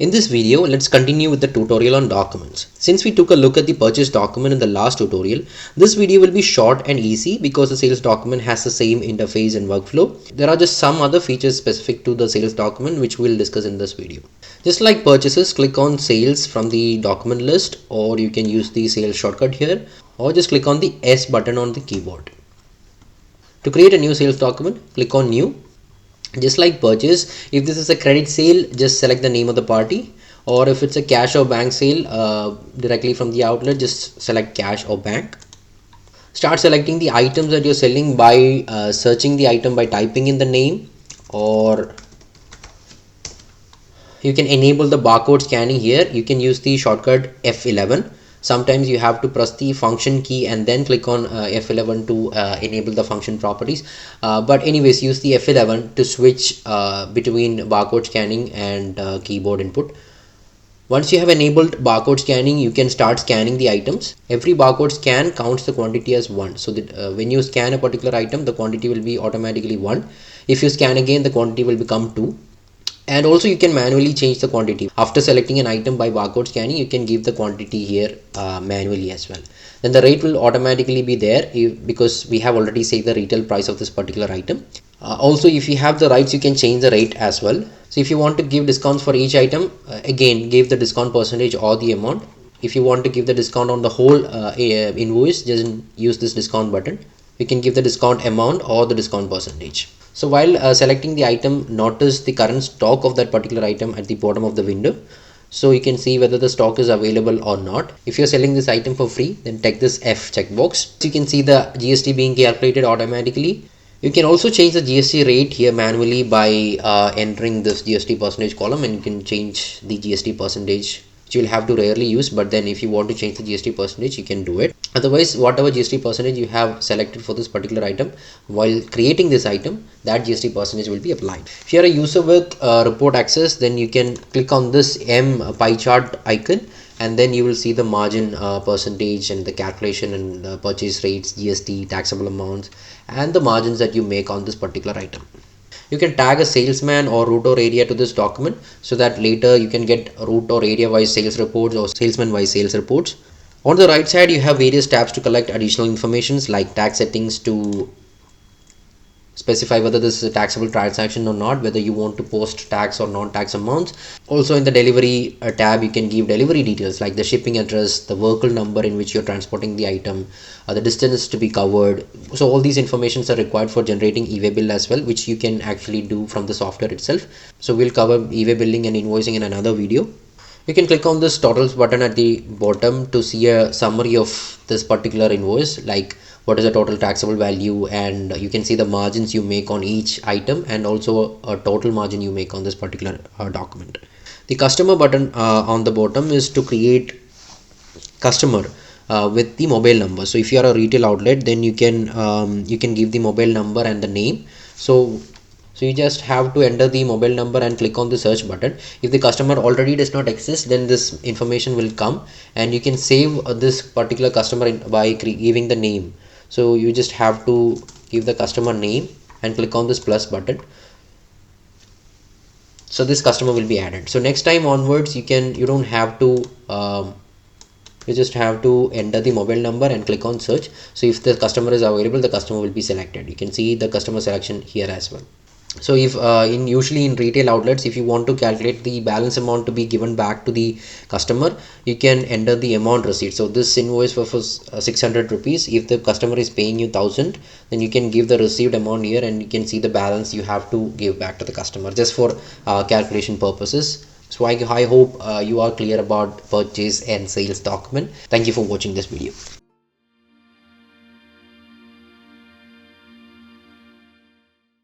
In this video, let's continue with the tutorial on documents. Since we took a look at the purchase document in the last tutorial, this video will be short and easy because the sales document has the same interface and workflow. There are just some other features specific to the sales document which we'll discuss in this video. Just like purchases, click on sales from the document list, or you can use the sales shortcut here, or just click on the S button on the keyboard. To create a new sales document, click on new. Just like purchase, if this is a credit sale, just select the name of the party, or if it's a cash or bank sale directly from the outlet, just select cash or bank. Start selecting the items that you're selling by searching the item by typing in the name, or you can enable the barcode scanning here. You can use the shortcut F11. Sometimes you have to press the function key and then click on F11 to enable the function properties. But anyways, use the F11 to switch between barcode scanning and keyboard input. Once you have enabled barcode scanning, you can start scanning the items. Every barcode scan counts the quantity as 1. So that when you scan a particular item, the quantity will be automatically 1. If you scan again, the quantity will become 2. And also you can manually change the quantity. After selecting an item by barcode scanning, you can give the quantity here manually as well. Then the rate will automatically be there because we have already saved the retail price of this particular item. Also, if you have the rights, you can change the rate as well. So if you want to give discounts for each item, again give the discount percentage or the amount. If you want to give the discount on the whole invoice, just use this discount button. You can give the discount amount or the discount percentage. So while selecting the item, notice the current stock of that particular item at the bottom of the window. So you can see whether the stock is available or not. If you're selling this item for free, then check this F checkbox. So you can see the GST being calculated automatically. You can also change the GST rate here manually by entering this GST percentage column, and you can change the GST percentage, which you'll have to rarely use, but then if you want to change the GST percentage, you can do it. Otherwise, whatever GST percentage you have selected for this particular item while creating this item, that GST percentage will be applied. If you're a user with report access, then you can click on this M pie chart icon, and then you will see the margin percentage and the calculation and the purchase rates, GST, taxable amounts, and the margins that you make on this particular item. You can tag a salesman or route or area to this document so that later you can get route or area wise sales reports or salesman wise sales reports. On the right side, you have various tabs to collect additional informations like tax settings to specify whether this is a taxable transaction or not, whether you want to post tax or non-tax amounts. Also in the delivery tab, you can give delivery details like the shipping address, the vehicle number in which you're transporting the item, the distance to be covered. So all these informations are required for generating e-way bill as well, which you can actually do from the software itself. So we'll cover e-way billing and invoicing in another video. You can click on this totals button at the bottom to see a summary of this particular invoice, like what is the total taxable value, and you can see the margins you make on each item and also a total margin you make on this particular document. The customer button on the bottom is to create customer with the mobile number. So if you are a retail outlet, then you can give the mobile number and the name. So you just have to enter the mobile number and click on the search button. If the customer already does not exist, then this information will come, and you can save this particular customer by giving the name. So you just have to give the customer name and click on this plus button. So this customer will be added. So next time onwards, you don't have to you just have to enter the mobile number and click on search. So if the customer is available, the customer will be selected. You can see the customer selection here as well. So if usually in retail outlets, if you want to calculate the balance amount to be given back to the customer, you can enter the amount receipt. So this invoice for 600 rupees. If the customer is paying you 1000, then you can give the received amount here, and you can see the balance you have to give back to the customer just for calculation purposes. So I hope you are clear about purchase and sales document. Thank you for watching this video.